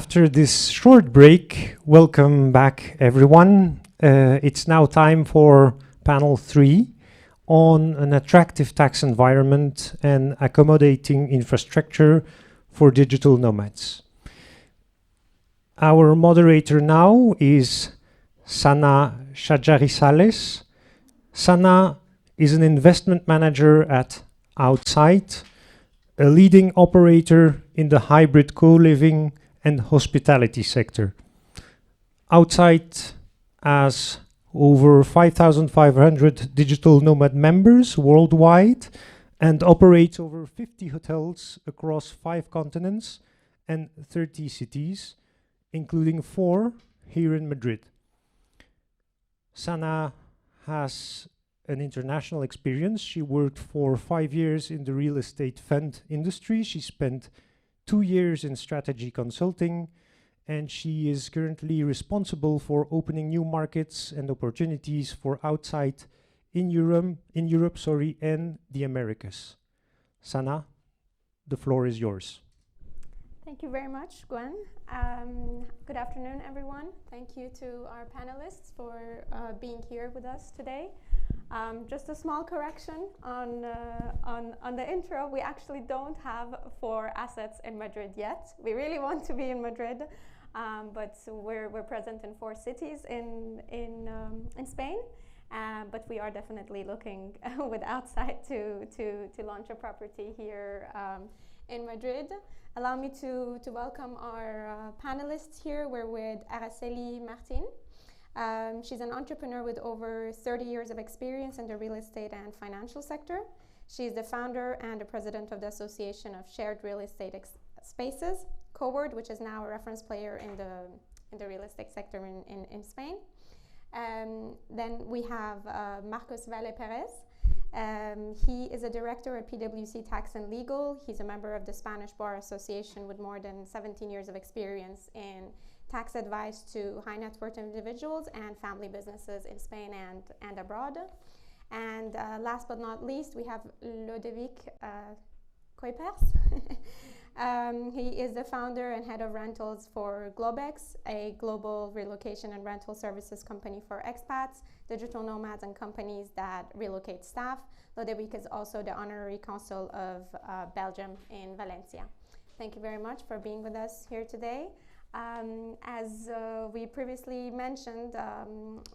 After this short break, welcome back everyone. It's now time for panel 3 on an attractive tax environment and accommodating infrastructure for digital nomads. Our moderator now is Sana Shajarisales. Sana is an investment manager at Outsite, a leading operator in the hybrid co-living and hospitality sector. Outsite has over 5,500 digital nomad members worldwide and operates over 50 hotels across 5 continents and 30 cities, including 4 here in Madrid. Sana has an international experience. She worked for 5 years in the real estate fund industry. She spent 2 years in strategy consulting, and she is currently responsible for opening new markets and opportunities for Outsite in Europe, and the Americas. Sana, the floor is yours. Thank you very much, Gwen. Good afternoon, everyone. Thank you to our panelists for being here with us today. Just a small correction on the intro. We actually don't have 4 assets in Madrid yet. We really want to be in Madrid, but we're present in 4 cities in Spain. But we are definitely looking with Outsite to launch a property here in Madrid. Allow me to welcome our panelists here. We're with Araceli Martín. She's an entrepreneur with over 30 years of experience in the real estate and financial sector. She's the founder and the president of the Association of Shared Real Estate Spaces, Coword, which is now a reference player in the real estate sector in Spain. Then we have Valle Perez. He is a director at PwC Tax and Legal. He's a member of the Spanish Bar Association with more than 17 years of experience in tax advice to high net worth individuals and family businesses in Spain and abroad. And last but not least, we have Lodewijk Cuypers. He is the founder and head of rentals for Globexs, a global relocation and rental services company for expats, digital nomads, and companies that relocate staff. Lodewijk is also the honorary consul of Belgium in Valencia. Thank you very much for being with us here today. As we previously mentioned,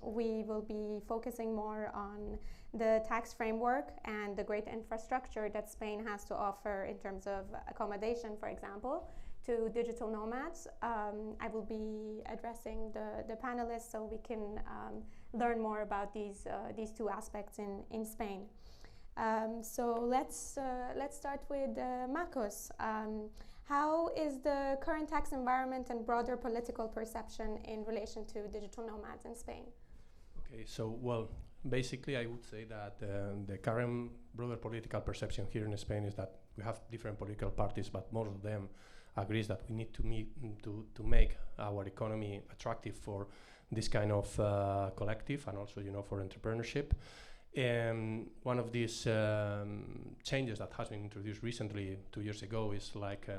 we will be focusing more on the tax framework and the great infrastructure that Spain has to offer in terms of accommodation, for example, to digital nomads. I will be addressing the panelists so we can learn more about these 2 aspects in Spain. So let's start with Marcos. How is the current tax environment and broader political perception in relation to digital nomads in Spain? Okay, so well, basically I would say that the current broader political perception here in Spain is that we have different political parties, but most of them agrees that we need to make our economy attractive for this kind of collective and also, for entrepreneurship. And one of these changes that has been introduced recently, 2 years ago, is like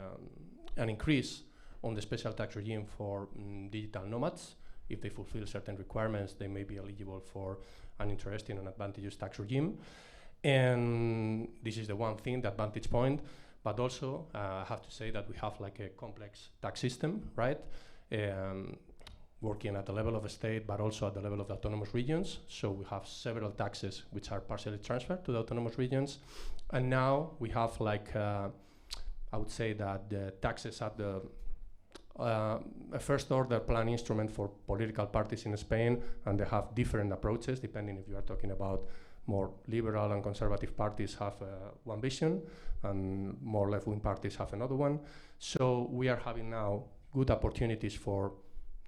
an increase on the special tax regime for digital nomads. If they fulfill certain requirements, they may be eligible for an interesting and advantageous tax regime. And this is the one thing, the advantage point. But also, I have to say that we have like a complex tax system, right? Working at the level of a state, but also at the level of the autonomous regions. So we have several taxes which are partially transferred to the autonomous regions. And now we have like, I would say that the taxes at the a first order plan instrument for political parties in Spain, and they have different approaches depending if you are talking about more liberal and conservative parties have one vision, and more left-wing parties have another one. So we are having now good opportunities for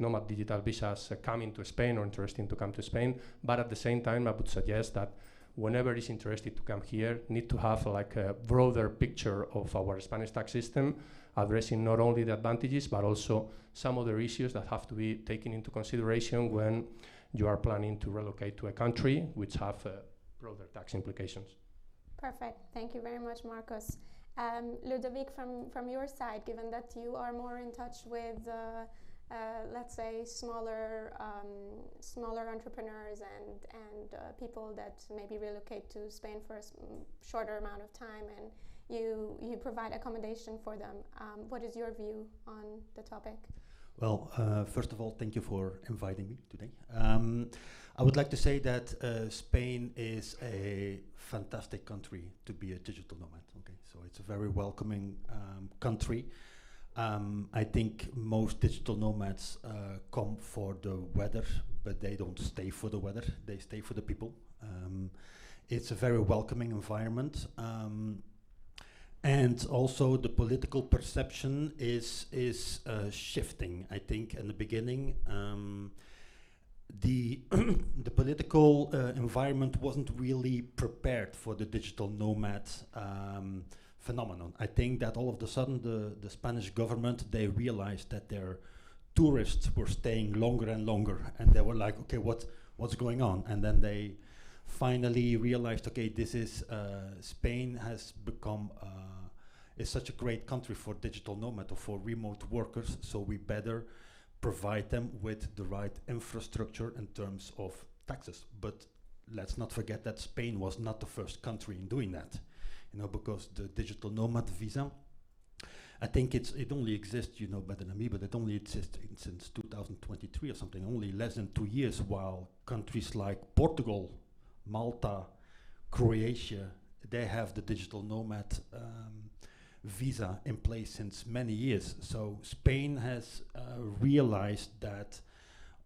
nomad digital visas coming to Spain or interesting to come to Spain. But at the same time, I would suggest that whenever is interested to come here, need to have like a broader picture of our Spanish tax system, addressing not only the advantages, but also some other issues that have to be taken into consideration when you are planning to relocate to a country which have broader tax implications. Perfect. Thank you very much, Marcos. Lodewijk, from your side, given that you are more in touch with, let's say, smaller entrepreneurs and people that maybe relocate to Spain for a shorter amount of time, and you provide accommodation for them. What is your view on the topic? Well, first of all, thank you for inviting me today. I would like to say that Spain is a fantastic country to be a digital nomad. Okay, so it's a very welcoming country. I think most digital nomads come for the weather, but they don't stay for the weather. They stay for the people. It's a very welcoming environment. And also the political perception is shifting. I think in the beginning, the political environment wasn't really prepared for the digital nomad phenomenon. I think that all of a sudden the Spanish government, they realized that their tourists were staying longer and longer, and they were like, okay, what's going on? And then they finally realized, okay, this is Spain has become is such a great country for digital nomad or for remote workers, so we better provide them with the right infrastructure in terms of taxes. But let's not forget that Spain was not the first country in doing that, you know, because the digital nomad visa, I think it only exists, you know better than me, but it only exists since 2023 or something, only less than 2 years, while countries like Portugal, Malta, Croatia, they have the digital nomad visa in place since many years. So Spain has realized that,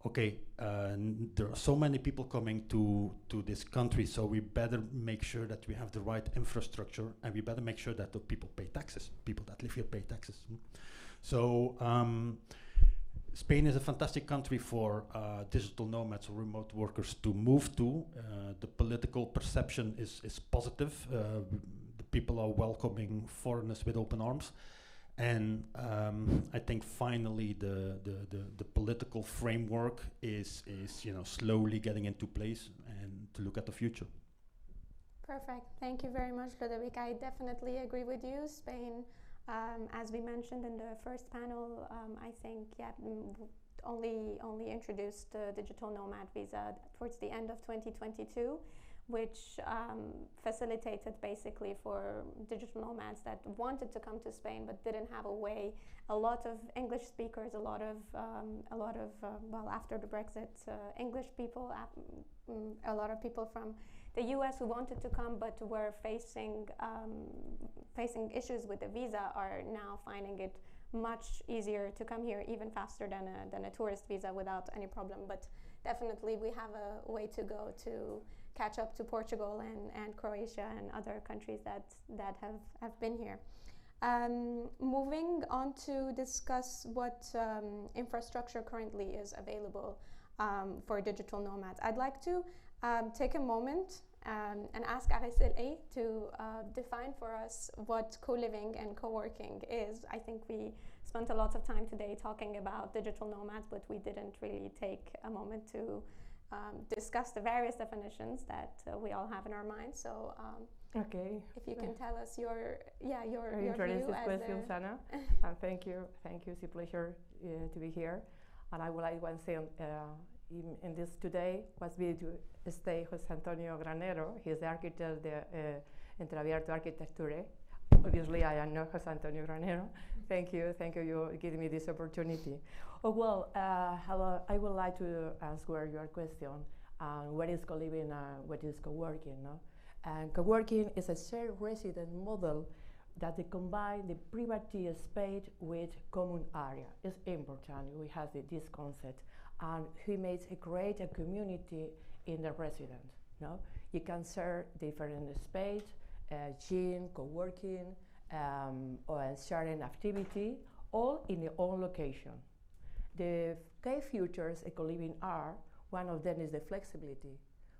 okay, there are so many people coming to this country, so we better make sure that we have the right infrastructure, and we better make sure that the people pay taxes. People that live here pay taxes. So Spain is a fantastic country for digital nomads or remote workers to move to. The political perception is positive. The people are welcoming foreigners with open arms. And I think finally the political framework is slowly getting into place and to look at the future. Perfect. Thank you very much, Lodewijk. I definitely agree with you. Spain, as we mentioned in the first panel, I think only introduced the digital nomad visa towards the end of 2022, which facilitated basically for digital nomads that wanted to come to Spain but didn't have a way. A lot of English speakers, a lot of after the Brexit, English people, a lot of people from the US who wanted to come but were facing issues with the visa are now finding it much easier to come here, even faster than a tourist visa without any problem. But definitely we have a way to go to catch up to Portugal and Croatia and other countries that have been here. Moving on to discuss what infrastructure currently is available for digital nomads. I'd like to take a moment and ask Araceli to define for us what co-living and co-working is. I think we spent a lot of time today talking about digital nomads, but we didn't really take a moment to discuss the various definitions that we all have in our minds. So okay, if you can tell us your interesting view question, Sana. And thank you. It's a pleasure to be here. And I would like one thing in this today was be to stay José Antonio Granero. He is the architect, the Entreabierto Arquitecture. Obviously, I am not José Antonio Granero. Thank you you giving me this opportunity. Oh well, hello. I would like to answer your question. What is co-living and what is co-working? No? And co-working is a shared residence model that they combine the private space with common area. It's important. We have this concept, and he makes a great community in the residence. No, you can share different space, gym, co-working, or sharing activity, all in your own location. The key features of co-living are, one of them is the flexibility.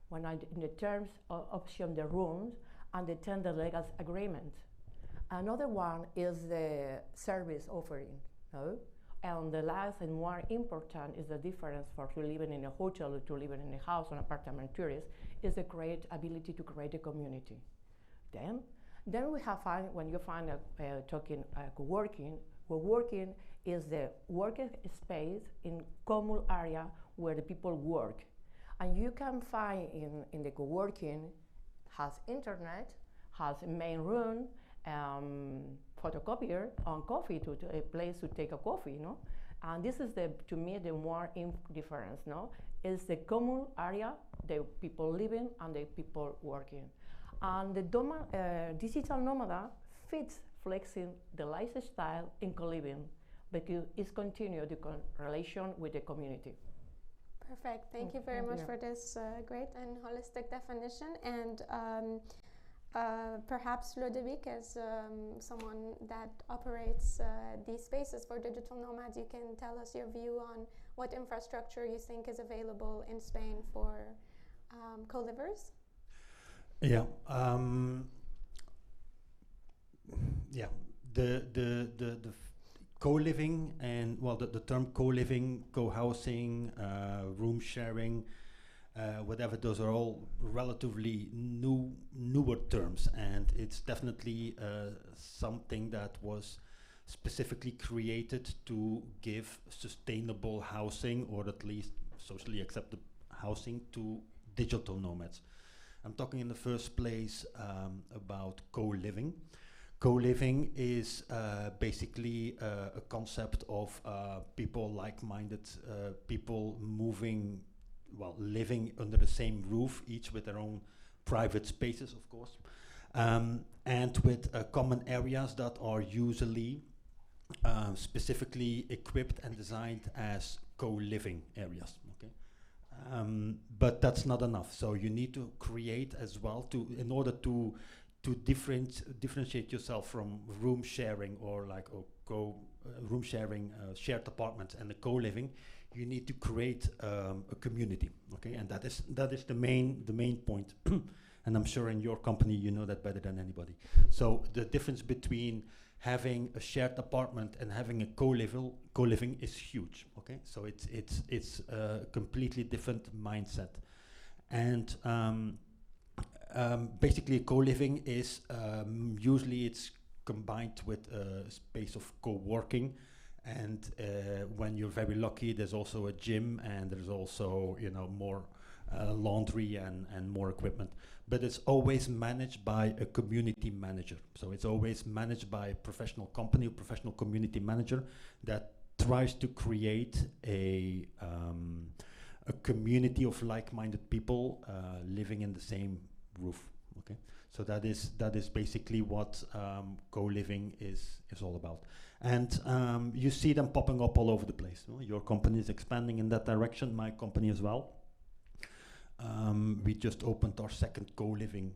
One in the terms of option the rooms and the tender legal agreement. Another one is the service offering. No? And the last and more important is the difference for to living in a hotel or to living in a house or apartment tourist is the great ability to create a community. Then Then we have when you find talking co-working is the working space in common area where the people work. And you can find in the co-working has internet, has a main room, photocopier, and coffee, a place to take a coffee, no? And this is to me the more difference, no? Is the common area, the people living and the people working. And the digital nomad fits flexing the lifestyle in co-living because it's continued the relation with the community. Perfect. Thank you very much for this great and holistic definition. And perhaps Lodewijk, as someone that operates these spaces for digital nomads, you can tell us your view on what infrastructure you think is available in Spain for co-livers. Yeah. Yeah. The co-living and the term co-living, co-housing, room sharing, whatever, those are all relatively newer terms, and it's definitely something that was specifically created to give sustainable housing, or at least socially accepted housing, to digital nomads. I'm talking in the first place about co-living. Co-living is basically a concept of people, like-minded people living under the same roof, each with their own private spaces, of course, and with common areas that are usually specifically equipped and designed as co-living areas. Okay, but that's not enough. So you need to create as well in order to differentiate yourself from room sharing or room sharing, shared apartments, and the co-living. You need to create a community, okay, and that is the main point. And I'm sure in your company you know that better than anybody. So the difference between having a shared apartment and having a co-living is huge, okay. So it's a completely different mindset, and basically co-living is usually it's combined with a space of co-working. And when you're very lucky, there's also a gym, and there's also more laundry and more equipment. But it's always managed by a community manager. So it's always managed by a professional company, a professional community manager that tries to create a community of like-minded people living in the same roof. Okay, so that is basically what co-living is all about. And you see them popping up all over the place. No? Your company is expanding in that direction, my company as well. We just opened our second co-living.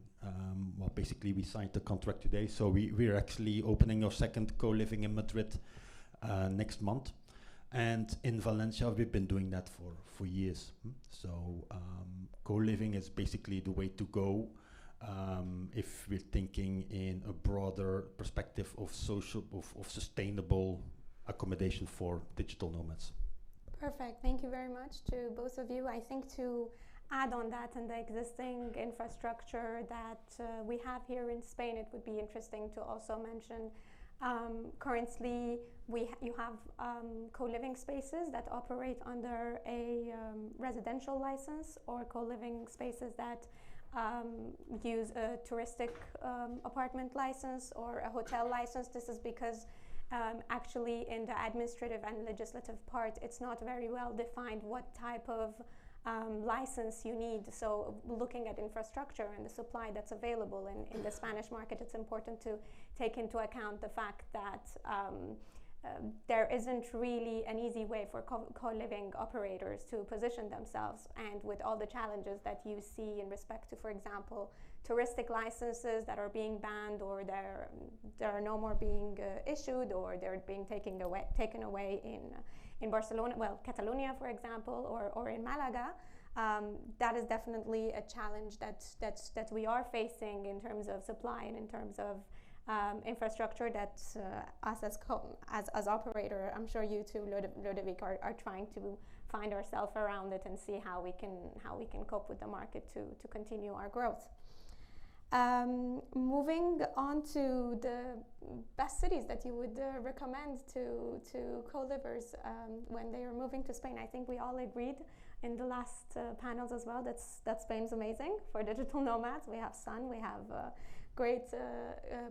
Basically we signed the contract today, so we're actually opening our second co-living in Madrid next month. And in Valencia, we've been doing that for years. So co-living is basically the way to go if we're thinking in a broader perspective of sustainable accommodation for digital nomads. Perfect. Thank you very much to both of you. I think to add on that and the existing infrastructure that we have here in Spain, it would be interesting to also mention currently you have co-living spaces that operate under a residential license, or co-living spaces that use a touristic apartment license or a hotel license. This is because actually in the administrative and legislative part, it's not very well defined what type of license you need. So looking at infrastructure and the supply that's available in the Spanish market, it's important to take into account the fact that there isn't really an easy way for co-living operators to position themselves, and with all the challenges that you see in respect to, for example, touristic licenses that are being banned, or they're no more being issued, or they're being taken away in Barcelona, Catalonia, for example, or in Malaga. That is definitely a challenge that we are facing in terms of supply and in terms of infrastructure that us as operator, I'm sure you too, Lodewijk, are trying to find ourselves around it and see how we can cope with the market to continue our growth. Moving on to the best cities that you would recommend to co-livers when they are moving to Spain. I think we all agreed in the last panels as well that Spain's amazing for digital nomads. We have sun, we have great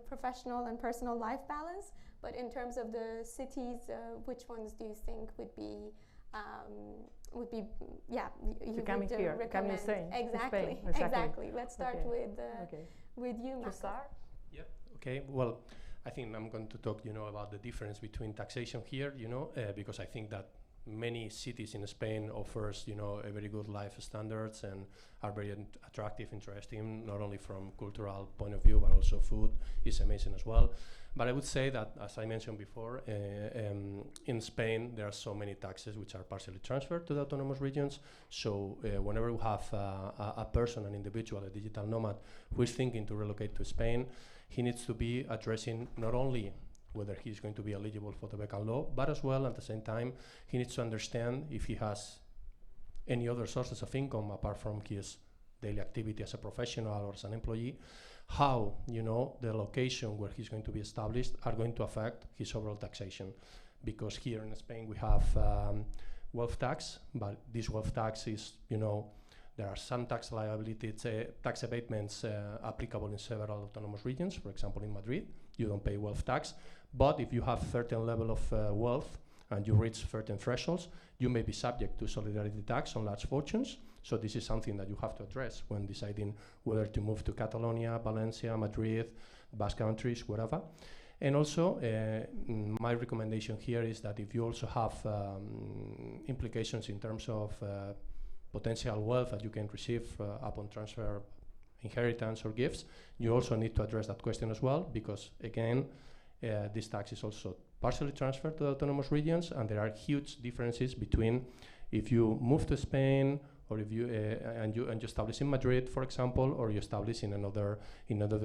professional and personal life balance. But in terms of the cities, which ones do you think would be you coming would here, recommend? coming Spain, Exactly, Spain. exactly. Let's start with you, To Marco. start? Yeah. Okay. Well, I think I'm going to talk, about the difference between taxation here, because I think that many cities in Spain offers, a very good life standards and are very attractive, interesting, not only from cultural point of view, but also food is amazing as well. But I would say that, as I mentioned before, in Spain, there are so many taxes which are partially transferred to the autonomous regions. So whenever we have a person, an individual, a digital nomad, who is thinking to relocate to Spain, he needs to be addressing not only whether he's going to be eligible for the vacant law, but as well, at the same time, he needs to understand if he has any other sources of income apart from his daily activity as a professional or as an employee, how, the location where he's going to be established are going to affect his overall taxation. Because here in Spain, we have wealth tax, but this wealth tax is, there are some tax liabilities, tax abatements applicable in several autonomous regions. For example, in Madrid, you don't pay wealth tax. But if you have certain level of wealth and you reach certain thresholds, you may be subject to solidarity tax on large fortunes. So this is something that you have to address when deciding whether to move to Catalonia, Valencia, Madrid, Basque countries, wherever. And also, my recommendation here is that if you also have implications in terms of potential wealth that you can receive upon transfer, inheritance or gifts, you also need to address that question as well, because again, this tax is also partially transferred to the autonomous regions, and there are huge differences between if you move to Spain or if you and you establish in Madrid, for example, or you establish in other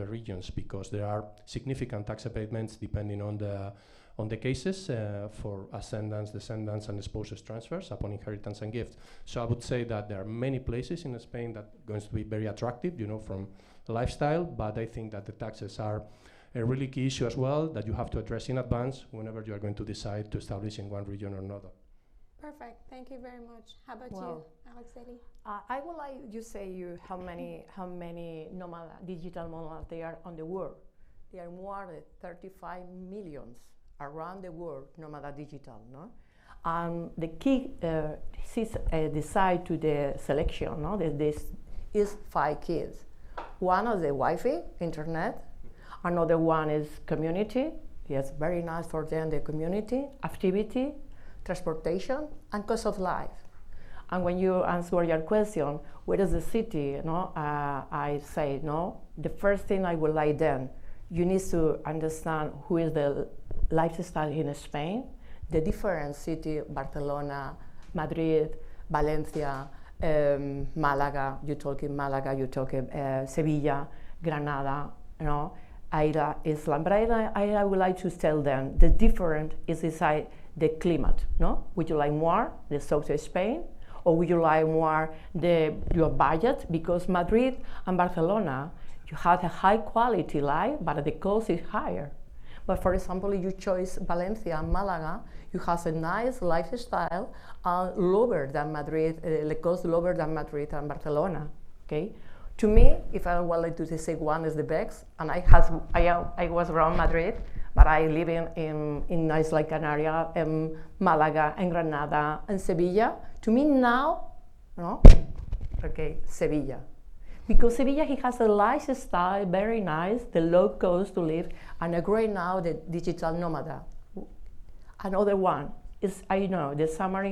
regions, because there are significant tax abatements depending on the cases for ascendants, descendants, and spouses transfers upon inheritance and gift. So I would say that there are many places in Spain that are going to be very attractive, from lifestyle, but I think that the taxes are a really key issue as well that you have to address in advance whenever you are going to decide to establish in one region or another. Perfect. Thank you very much. How about you, Araceli? I would like to say how many digital nomads there are on the world. There are more than 35 millions around the world nomad digital, no? The key decide to the selection, no? This is 5 keys. One is the Wi-Fi, internet. Another one is community. Yes, very nice for them, the community, activity, transportation, and cost of life. And when you answer your question, where is the city? I say, the first thing I would like then, you need to understand who is the lifestyle in Spain, the different city, Barcelona, Madrid, Valencia, Malaga, you talk Sevilla, Granada, Aira, Islam. But I would like to tell them the difference is inside the climate, no? Would you like more the south of Spain, or would you like more your budget? Because Madrid and Barcelona, you have a high quality life, but the cost is higher. But for example, if you choose Valencia and Malaga, you have a nice lifestyle lower than Madrid, the cost lower than Madrid and Barcelona. Okay. To me, if I wanted to say one is the best, and I was around Madrid, but I live in nice like Canaria, Malaga, and Granada, and Sevilla. To me now, Sevilla. Because Sevilla, he has a lifestyle, very nice, the low cost to live, and a great now, the digital nomad. Another one is, the summer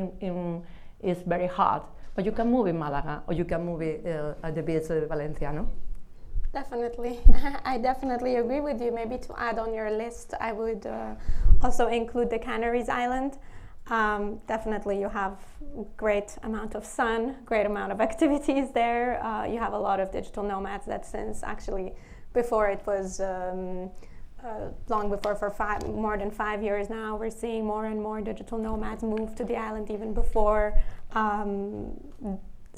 is very hot, but you can move in Malaga, or you can move at the beach of Valencia, no? Definitely. I definitely agree with you. Maybe to add on your list, I would also include the Canaries Island. Definitely you have great amount of sun, great amount of activities there. You have a lot of digital nomads that since actually before it was long before, for more than 5 years now, we're seeing more and more digital nomads move to the island even before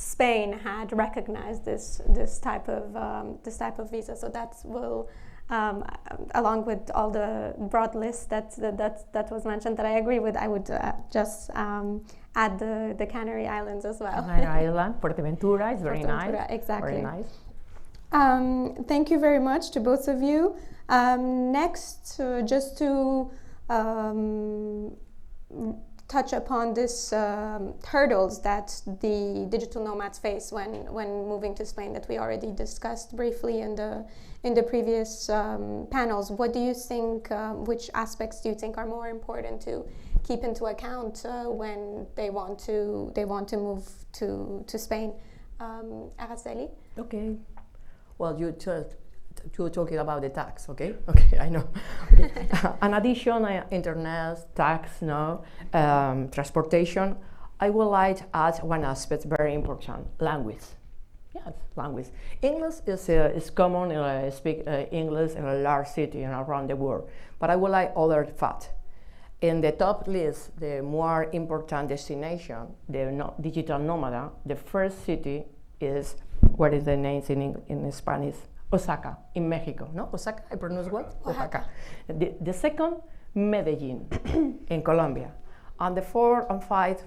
Spain had recognized this type of visa. So that will, along with all the broad list that was mentioned, that I agree with, I would just add the Canary Islands as well. Canary Island, Fuerteventura is very nice. Exactly. Very nice. Thank you very much to both of you. Next, just to touch upon this hurdles that the digital nomads face when moving to Spain, that we already discussed briefly in the previous panels. What do you think? Which aspects do you think are more important to keep into account when they want to move to Spain? Araceli? Okay. Well, you're talking about the tax, okay? Okay, I know. Okay. An addition, internet, tax, transportation. I would like to add one aspect very important: language. Yes, language. English is common. Speak English in a large city and around the world. But I would like other fact. In the top list, the more important destination, the digital nomad, the first city is, what is the name in Spanish? Osaka, in Mexico, no? Osaka, I pronounce what? Oaxaca. The second, Medellin, in Colombia. And the 4 and 5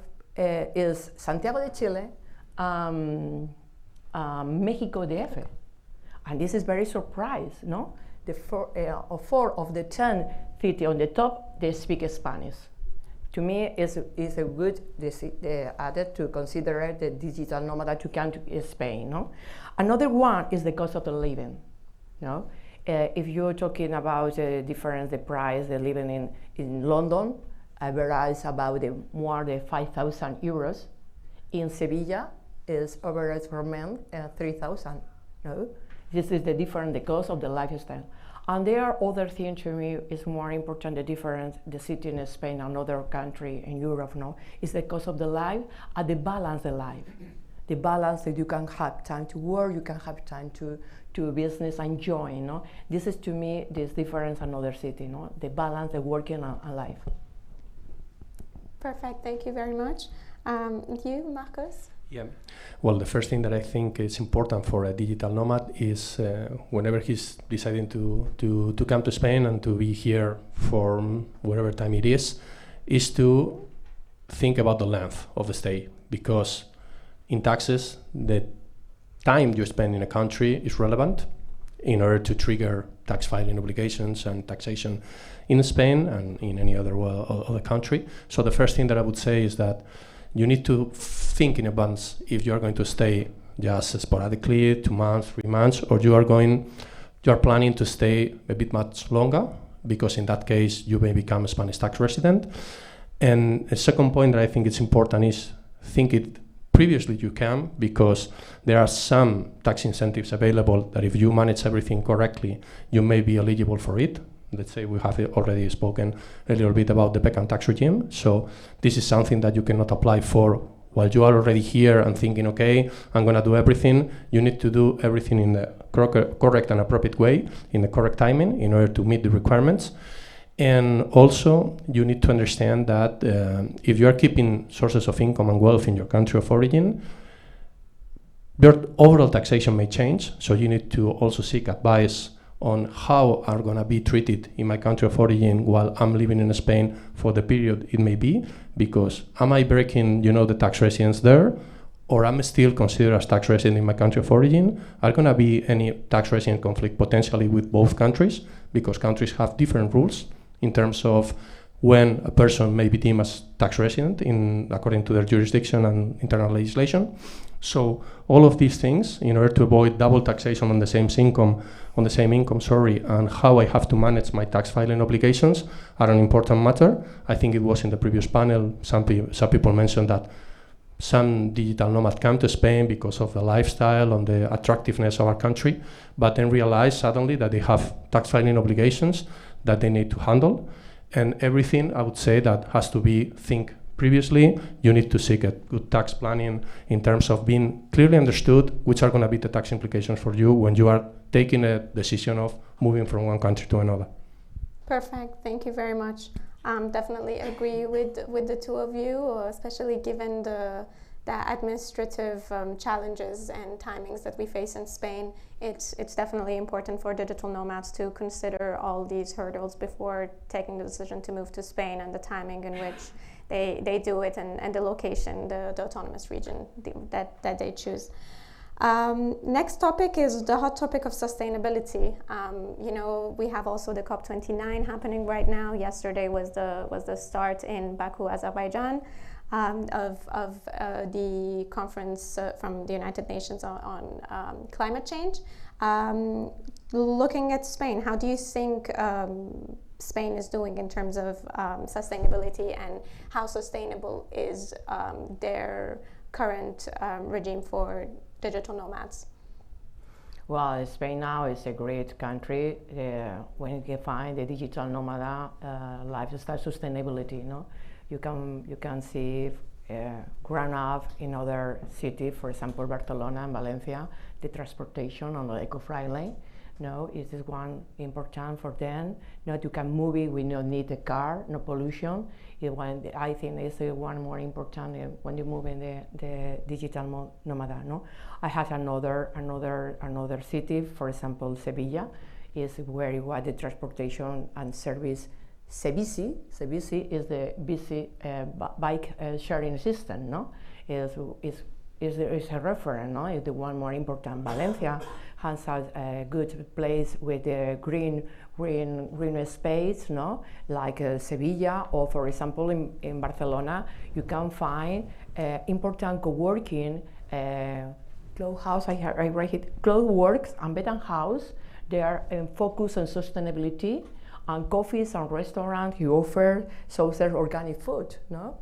is Santiago de Chile, Mexico DF. And this is very surprised, no? The 4 of the 10 cities on the top, they speak Spanish. To me, is a good added to consider the digital nomad to come to Spain, no? Another one is the cost of the living, no? If you're talking about the difference, the price, the living in London, average about more than 5,000 euros. In Sevilla, is average for men 3,000, no? This is the difference, the cost of the lifestyle. And there are other things to me is more important, the difference, the city in Spain and other country in Europe, no? Is the cost of the life and the balance of life. The balance that you can have time to work, you can have time to business and join, no? This is to me, this difference another city, no? The balance, the working and life. Perfect, thank you very much. You, Marcos? Yeah, well, the first thing that I think is important for a digital nomad is whenever he's deciding to come to Spain and to be here for whatever time it is to think about the length of the stay, because in taxes, the time you spend in a country is relevant in order to trigger tax filing obligations and taxation in Spain and in any other country. So the first thing that I would say is that you need to think in advance if you are going to stay just sporadically, 2 months, 3 months, or you are planning to stay a bit much longer, because in that case you may become a Spanish tax resident. And a second point that I think is important is think it previously you can, because there are some tax incentives available that if you manage everything correctly, you may be eligible for it. Let's say we have already spoken a little bit about the vacant tax regime. So this is something that you cannot apply for while you are already here and thinking, okay, I'm going to do everything. You need to do everything in the correct and appropriate way, in the correct timing, in order to meet the requirements. And also, you need to understand that if you are keeping sources of income and wealth in your country of origin, your overall taxation may change. So you need to also seek advice on how are going to be treated in my country of origin while I'm living in Spain for the period it may be, because am I breaking, the tax residence there, or I'm still considered as tax resident in my country of origin? Are going to be any tax resident conflict potentially with both countries, because countries have different rules in terms of when a person may be deemed as tax resident according to their jurisdiction and internal legislation. So all of these things, in order to avoid double taxation on the same income, and how I have to manage my tax filing obligations are an important matter. I think it was in the previous panel, some people mentioned that some digital nomads come to Spain because of the lifestyle and the attractiveness of our country, but then realize suddenly that they have tax filing obligations that they need to handle. And everything, I would say, that has to be think previously. You need to seek a good tax planning in terms of being clearly understood which are going to be the tax implications for you when you are taking a decision of moving from one country to another. Perfect, thank you very much. Definitely agree with the two of you, especially given the administrative challenges and timings that we face in Spain, it's definitely important for digital nomads to consider all these hurdles before taking the decision to move to Spain, and the timing in which they do it, and the location, the autonomous region that they choose. Next topic is the hot topic of sustainability. We have also the COP29 happening right now. Yesterday was the start in Baku, Azerbaijan, of the conference from the United Nations on climate change. Looking at Spain, how do you think Spain is doing in terms of sustainability, and how sustainable is their current regime for digital nomads? Well, Spain now is a great country when you find the digital nomad lifestyle sustainability. You can see grown up in other cities, for example, Barcelona and Valencia, the transportation on the eco-friendly. It is one important for them. You can move it, we don't need a car, no pollution. I think it's one more important when you move in the digital nomad. I have another city, for example, Sevilla, is where you have the transportation and service. Cebici is the bici bike sharing system. Is a reference. Is the one more important. Valencia has a good place with the green space, like Sevilla, or for example in Barcelona you can find important co-working Cloudhouse, I write it, Cloudworks and Bed and House. They are focused on sustainability, and coffees and restaurants you offer serve organic food.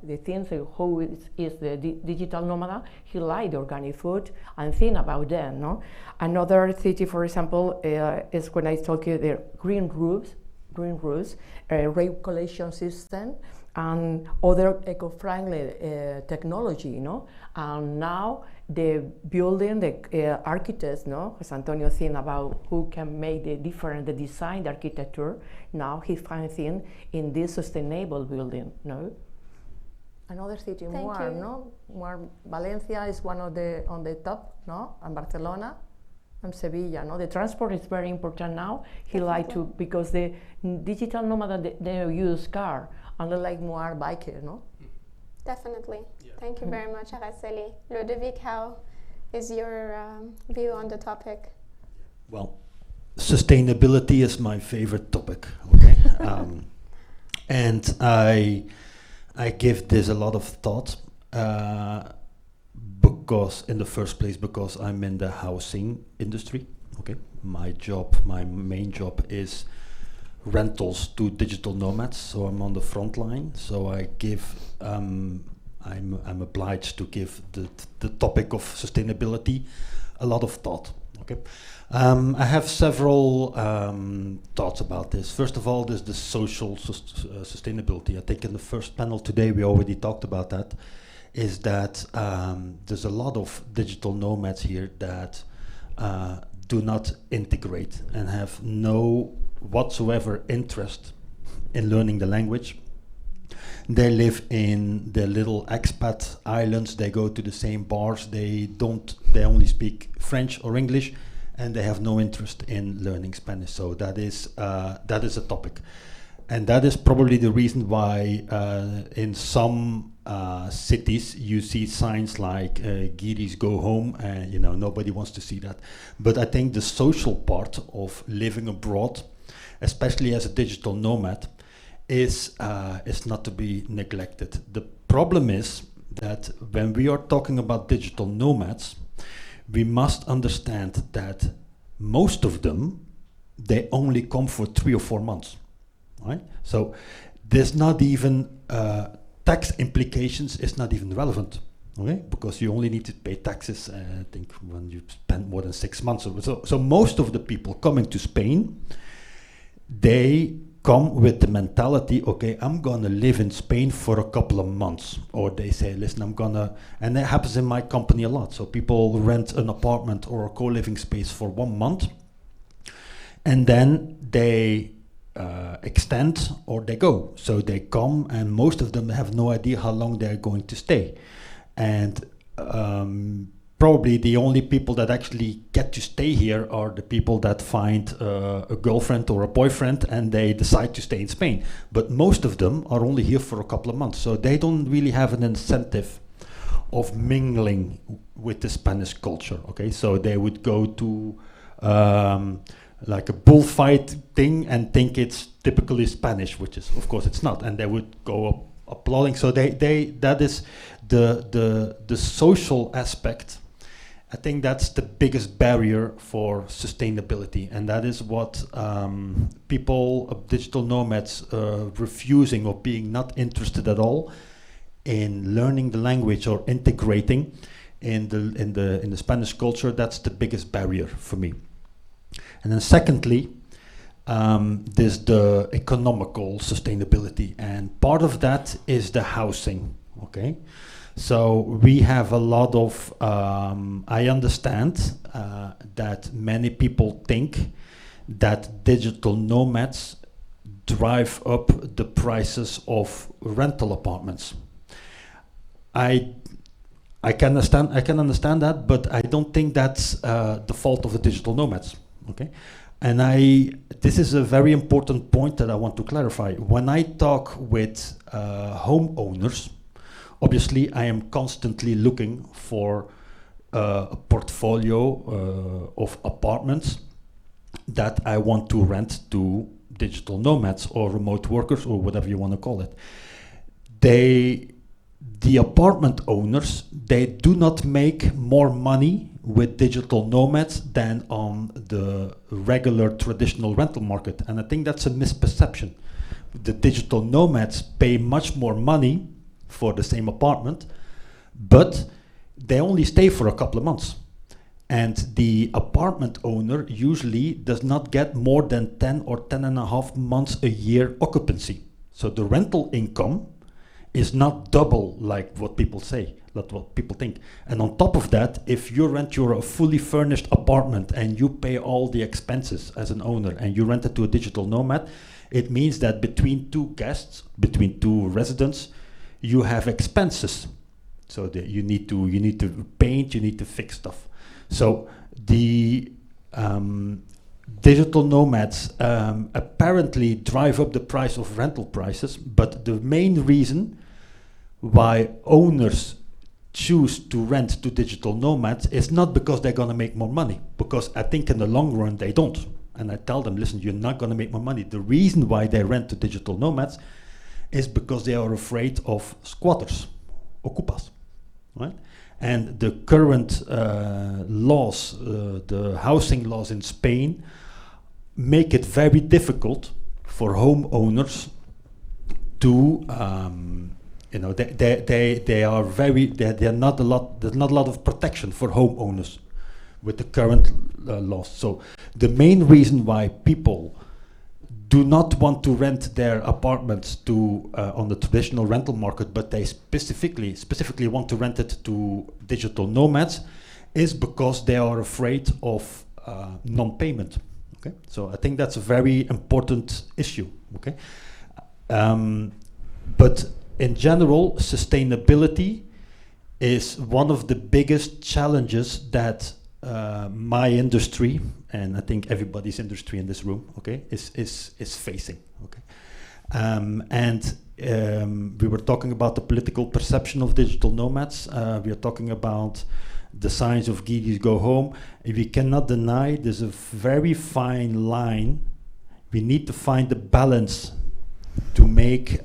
The things who is the digital nomad, he like the organic food and think about them. Another city, for example, is when I talk you the green roofs, rain collection system, and other eco-friendly technology. And now the building, the architects, as Antonio think about who can make the different, the design, the architecture. Now he finds in this sustainable building. Another city, more Valencia is one of the on the top, and Barcelona and Sevilla. The transport is very important now. He like to, because the digital nomad they use car, and they like more bike. Definitely. Yeah. Thank you very much, Araceli. Lodewijk, how is your view on the topic? Well, sustainability is my favorite topic. Okay, and I give this a lot of thought because, in the first place, because I'm in the housing industry. Okay, my main job is rentals to digital nomads, so I'm on the front line. So I give, I'm obliged to give the topic of sustainability a lot of thought. Okay, I have several thoughts about this. First of all, there's the social sustainability. I think in the first panel today we already talked about that. Is that there's a lot of digital nomads here that do not integrate and have no whatsoever interest in learning the language. They live in their little expat islands. They go to the same bars. They only speak French or English, and they have no interest in learning Spanish. So that is a topic, and that is probably the reason why in some cities you see signs like Giris go home, and nobody wants to see that. But I think the social part of living abroad, especially as a digital nomad, is not to be neglected. The problem is that when we are talking about digital nomads, we must understand that most of them, they only come for 3 or 4 months, right? So there's not even tax implications is not even relevant, okay? Because you only need to pay taxes, I think, when you spend more than 6 months. So most of the people coming to Spain, they come with the mentality, okay, I'm gonna live in Spain for a couple of months. Or they say, listen, and that happens in my company a lot. So people rent an apartment or a co-living space for 1 month, and then they extend or they go. So they come, and most of them have no idea how long they're going to stay. And probably the only people that actually get to stay here are the people that find a girlfriend or a boyfriend and they decide to stay in Spain. But most of them are only here for a couple of months, so they don't really have an incentive of mingling with the Spanish culture. Okay, so they would go to like a bullfight thing and think it's typically Spanish, which is, of course, it's not, and they would go up applauding. So that is the social aspect. I think that's the biggest barrier for sustainability, and that is what people, digital nomads, refusing or being not interested at all in learning the language or integrating in the Spanish culture. That's the biggest barrier for me. And then secondly, there's the economical sustainability, and part of that is the housing. Okay, so we have a lot of. I understand that many people think that digital nomads drive up the prices of rental apartments. I can understand that, but I don't think that's the fault of the digital nomads. Okay, and this is a very important point that I want to clarify. When I talk with homeowners, obviously I am constantly looking for a portfolio of apartments that I want to rent to digital nomads or remote workers or whatever you want to call it. The apartment owners, they do not make more money with digital nomads than on the regular traditional rental market. And I think that's a misperception. The digital nomads pay much more money for the same apartment, but they only stay for a couple of months. And the apartment owner usually does not get more than 10 or 10.5 months a year occupancy. So the rental income is not double like what people say, like what people think. And on top of that, if you rent your fully furnished apartment and you pay all the expenses as an owner and you rent it to a digital nomad, it means that between two guests, between two residents, you have expenses. So you need to paint, you need to fix stuff. So the digital nomads apparently drive up the price of rental prices, but the main reason why owners choose to rent to digital nomads is not because they're going to make more money, because I think in the long run they don't. And I tell them, listen, you're not going to make more money. The reason why they rent to digital nomads is because they are afraid of squatters, ocupas, right? And the current laws, the housing laws in Spain, make it very difficult for homeowners to, they are not a lot. There's not a lot of protection for homeowners with the current laws. So the main reason why people do not want to rent their apartments to on the traditional rental market, but they specifically want to rent it to digital nomads, is because they are afraid of non-payment. Okay, so I think that's a very important issue. Okay, but in general, sustainability is one of the biggest challenges that my industry, and I think everybody's industry in this room, okay, is facing. Okay, we were talking about the political perception of digital nomads. We are talking about the signs of geekies go home. We cannot deny there's a very fine line. We need to find the balance to make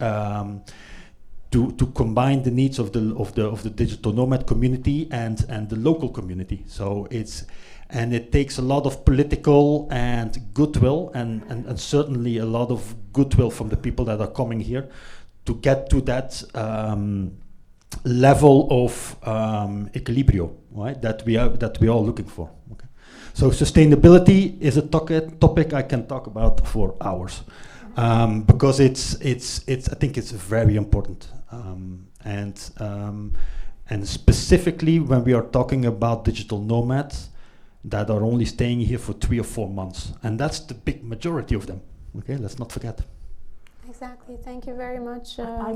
to combine the needs of the digital nomad community and the local community. So it takes a lot of political and goodwill and certainly a lot of goodwill from the people that are coming here to get to that level of equilibrio, right? That we are all looking for. Okay. So sustainability is a topic I can talk about for hours, because I think it's very important, and specifically when we are talking about digital nomads that are only staying here for 3 or 4 months, and that's the big majority of them. Okay, let's not forget. Exactly. Thank you very much. I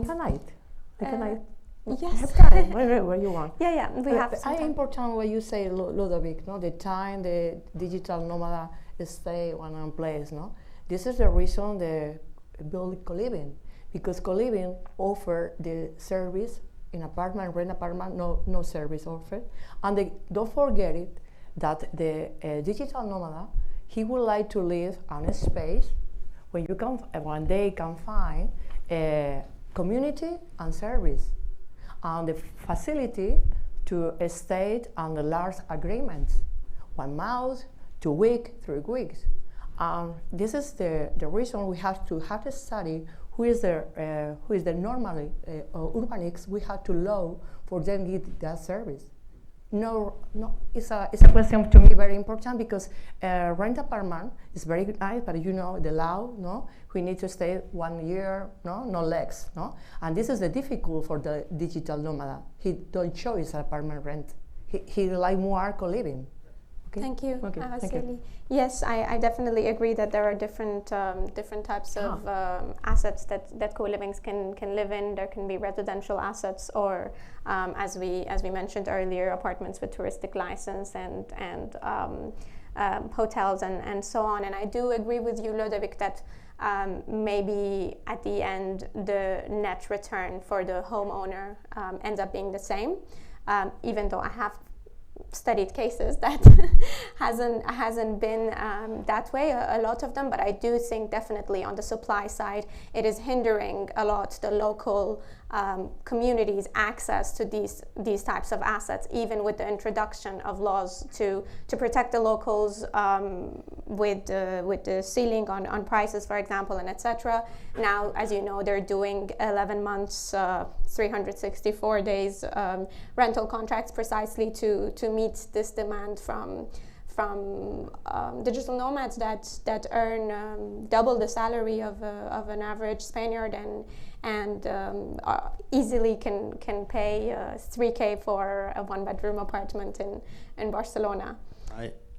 can Yes. Have time, wherever you want. Yeah, we have some I time. important what you say, Lodewijk, no? The time the digital nomad stay one place, no? This is the reason the build co-living, because co-living offer the service in apartment, rent apartment, no service offered. And don't forget it, that the digital nomad, he would like to live on a space where you can, one day can find community and service, and the facility to stay on the large agreements, 1 month, 2 weeks, 3 weeks. This is the reason we have to have a study who is the normally urbanics we have to allow for them to get that service. No, it's a question to me very important, because rent apartment is very nice, but you know the law, no, we need to stay 1 year, no less, no, and this is the difficult for the digital nomad. He don't choose apartment rent. He like more co-living. Okay. Thank you, Okay, thank Araceli. you. Yes, I definitely agree that there are different types of assets that co-livings can live in. There can be residential assets, or as we mentioned earlier, apartments with touristic license and hotels and so on. And I do agree with you, Lodewijk, that maybe at the end the net return for the homeowner ends up being the same, even though I have studied cases that hasn't been that way, a lot of them, but I do think definitely on the supply side it is hindering a lot the local communities' access to these types of assets, even with the introduction of laws to protect the locals with the ceiling on prices, for example, and etc. Now, as you know, they're doing 11 months, 364 days rental contracts precisely to meet this demand from digital nomads that earn double the salary of an average Spaniard and easily can pay 3K for a 1-bedroom apartment in Barcelona.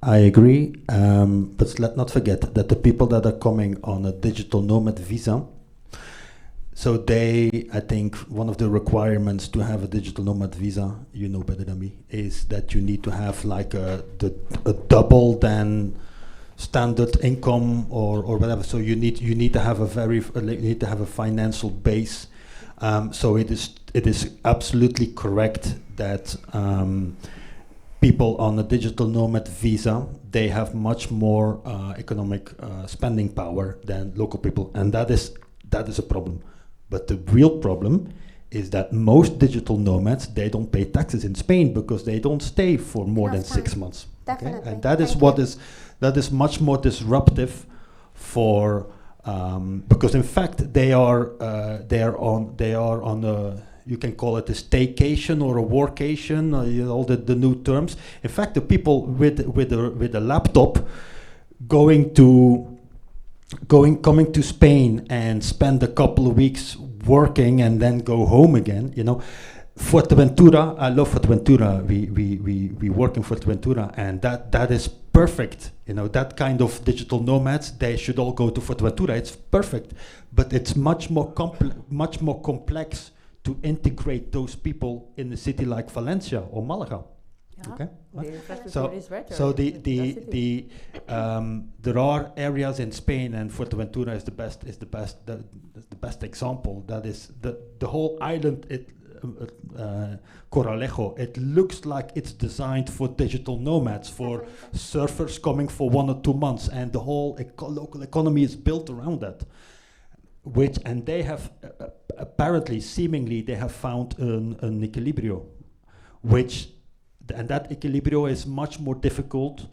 I agree, but let's not forget that the people that are coming on a digital nomad visa, so I think one of the requirements to have a digital nomad visa, you know better than me, is that you need to have like a double than standard income or whatever. So you need to have a financial base. So it is absolutely correct that people on a digital nomad visa, they have much more economic spending power than local people, and that is a problem. But the real problem is that most digital nomads, they don't pay taxes in Spain because they don't stay for more than 6 months. Definitely. Okay? And that is much more disruptive for because in fact they are on a, you can call it a staycation or a workation, all the new terms. In fact, the people with a laptop coming to Spain and spend a couple of weeks working and then go home again, Fuerteventura, I love Fuerteventura. We work in Fuerteventura, and that is perfect. That kind of digital nomads, they should all go to Fuerteventura. It's perfect, but it's much more complex to integrate those people in a city like Valencia or Malaga. Yeah. Okay. The infrastructure is better. So there are areas in Spain, and Fuerteventura is the best example. That is the whole island. Coralejo. It looks like it's designed for digital nomads, for surfers coming for 1 or 2 months, and the whole local economy is built around that. And they have apparently, seemingly, they have found an equilibrio, and that equilibrio is much more difficult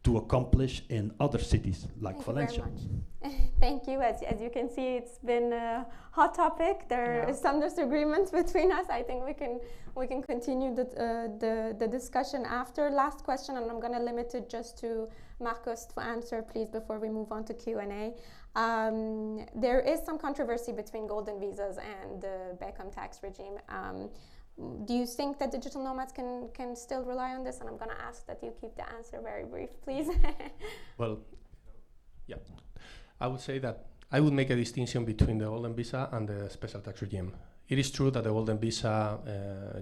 to accomplish in other cities like Valencia. Thank you very much. Thank you. As you can see, it's been a hot topic. There is some disagreements between us. I think we can continue the discussion after. Last question, and I'm going to limit it just to Marcos to answer, please, before we move on to Q&A. There is some controversy between golden visas and the Beckham tax regime. Do you think that digital nomads can still rely on this? And I'm going to ask that you keep the answer very brief, please. Well, yeah. I would say that I would make a distinction between the golden visa and the special tax regime. It is true that the golden visa,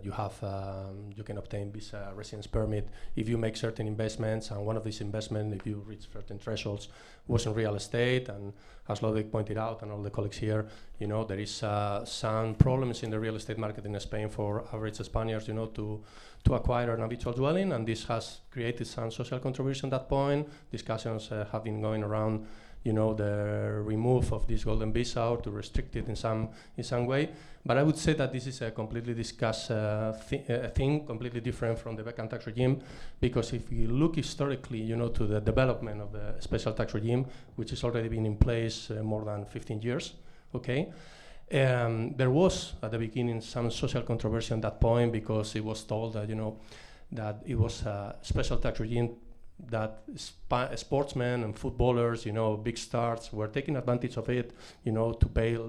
you can obtain visa residence permit if you make certain investments, and one of these investments, if you reach certain thresholds, was in real estate. And as Lodewijk pointed out, and all the colleagues here, there is some problems in the real estate market in Spain for average Spaniards, to acquire an habitual dwelling, and this has created some social controversy at that point. Discussions have been going around, the remove of this golden visa or to restrict it in some way. But I would say that this is a completely discussed thing, completely different from the vacant tax regime, because if you look historically, to the development of the special tax regime, which has already been in place more than 15 years, okay? There was, at the beginning, some social controversy on that point, because it was told that, that it was a special tax regime that sportsmen and footballers, big stars, were taking advantage of it, to pay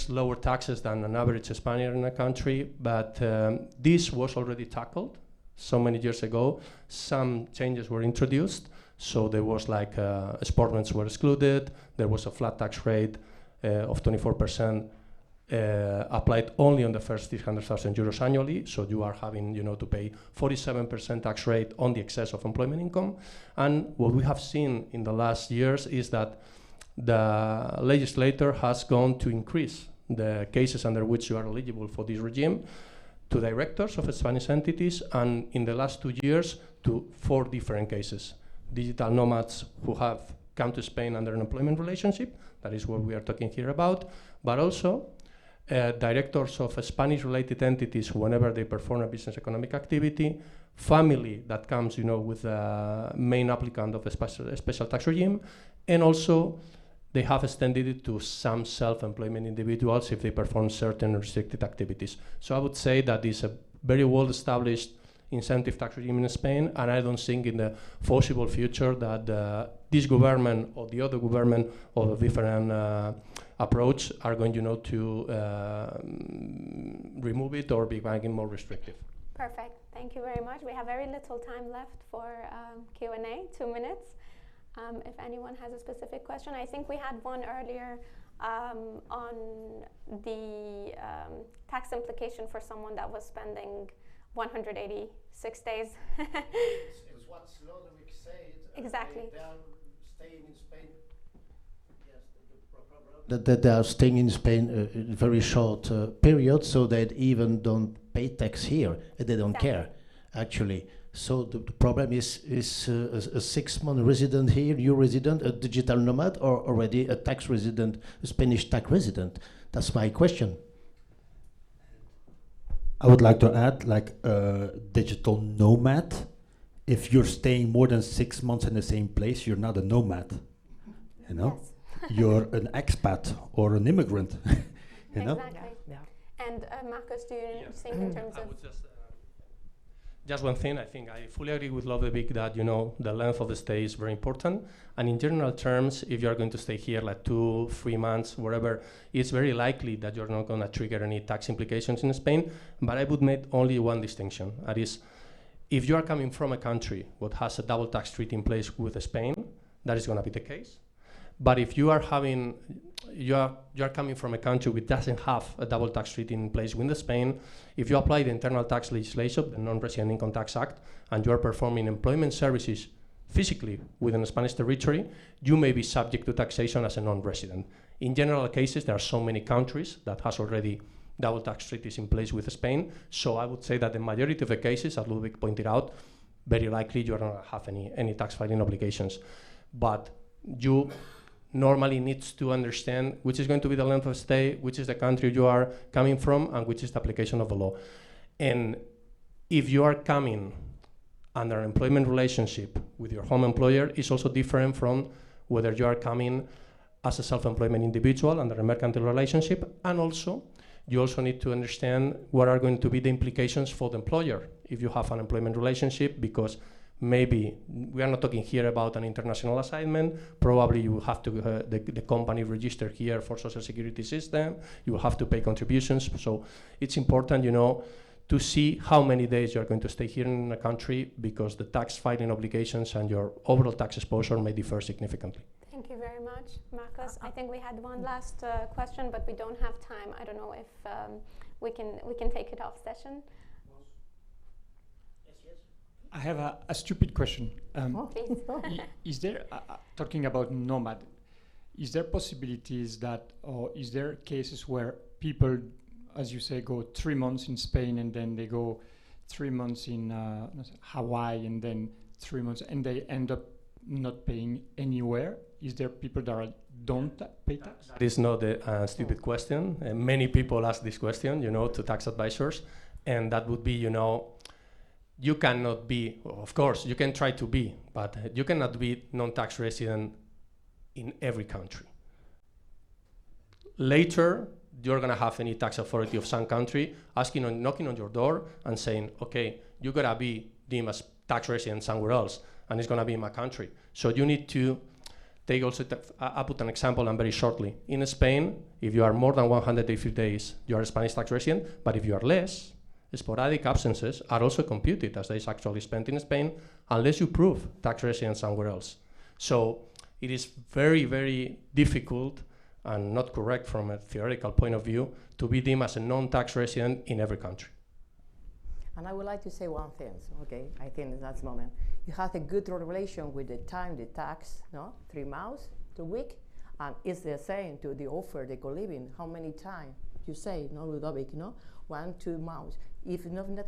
lower taxes than an average Spaniard in a country. But this was already tackled so many years ago. Some changes were introduced. So there was sportsmen were excluded. There was a flat tax rate of 24%. Applied only on the first 300,000 euros annually, so you are having to pay 47% tax rate on the excess of employment income. And what we have seen in the last years is that the legislator has gone to increase the cases under which you are eligible for this regime to directors of Spanish entities, and in the last 2 years to 4 different cases. Digital nomads who have come to Spain under an employment relationship, that is what we are talking here about, but also directors of Spanish-related entities whenever they perform a business economic activity, family that comes, with the main applicant of a special tax regime, and also they have extended it to some self-employment individuals if they perform certain restricted activities. So I would say that is a very well-established incentive tax regime in Spain, and I don't think in the foreseeable future that this government or the other government or the different approach are going, to remove it or be making more restrictive. Perfect. Thank you very much. We have very little time left for Q&A, 2 minutes. If anyone has a specific question, I think we had one earlier on the tax implication for someone that was spending 186 days. It was what Lodewijk said. Exactly. They are staying in Spain. Yes, the problem. That they are staying in Spain in a very short period, so they even don't pay tax here, and they don't care, actually. So the problem is a 6-month resident here, new resident, a digital nomad, or already a tax resident, a Spanish tax resident? That's my question. I would like to add, digital nomad. If you're staying more than 6 months in the same place, you're not a nomad. Yes. You're an expat or an immigrant. Exactly. Yeah. And Marcus, do you think in terms I of... would just one thing, I think I fully agree with Lodewijk that, the length of the stay is very important. And in general terms, if you are going to stay here 2-3 months, wherever, it's very likely that you're not going to trigger any tax implications in Spain. But I would make only one distinction. That is, if you are coming from a country that has a double tax treaty in place with Spain, that is going to be the case. But if you are coming from a country which doesn't have a double tax treaty in place with Spain, if you apply the internal tax legislation, the Non-Resident Income Tax Act, and you are performing employment services physically within Spanish territory, you may be subject to taxation as a non-resident. In general cases, there are so many countries that has already double tax treaties in place with Spain, so I would say that the majority of the cases, as Lodewijk pointed out, very likely you don't have any tax filing obligations. But you normally needs to understand which is going to be the length of stay, which is the country you are coming from, and which is the application of the law. And if you are coming under an employment relationship with your home employer, it's also different from whether you are coming as a self-employment individual under a mercantile relationship. And also, you also need to understand what are going to be the implications for the employer if you have an employment relationship, because maybe we are not talking here about an international assignment. Probably you will have to the company registered here for social security system. You will have to pay contributions. So it's important, to see how many days you are going to stay here in a country, because the tax filing obligations and your overall tax exposure may differ significantly. Thank you very much, Marcos. I think we had one last question, but we don't have time. I don't know if we can take it off session. I have a stupid question. Please. Is there, talking about nomad, is there possibilities that, or is there cases where people, as you say, go 3 months in Spain and then they go 3 months in Hawaii and then 3 months and they end up not paying anywhere? Is there people that don't pay tax? That is not a stupid question. Many people ask this question, to tax advisors, and that would be, you cannot be, of course, you can try to be, but you cannot be non-tax resident in every country. Later, you're gonna have any tax authority of some country knocking on your door and saying, okay, you gotta be deemed as tax resident somewhere else, and it's gonna be in my country. So you need to take also, I'll put an example and very shortly. In Spain, if you are more than 180 days, you are a Spanish tax resident, but if you are less, sporadic absences are also computed as days actually spent in Spain, unless you prove tax resident somewhere else. So it is very, very difficult and not correct from a theoretical point of view to be deemed as a non-tax resident in every country. And I would like to say one thing, okay? I think in that moment, you have a good relation with the time, the tax, 3 months, 2 weeks, and it's the same to the offer, the co-living, how many times you say, Lodewijk, 1, 2 months. If not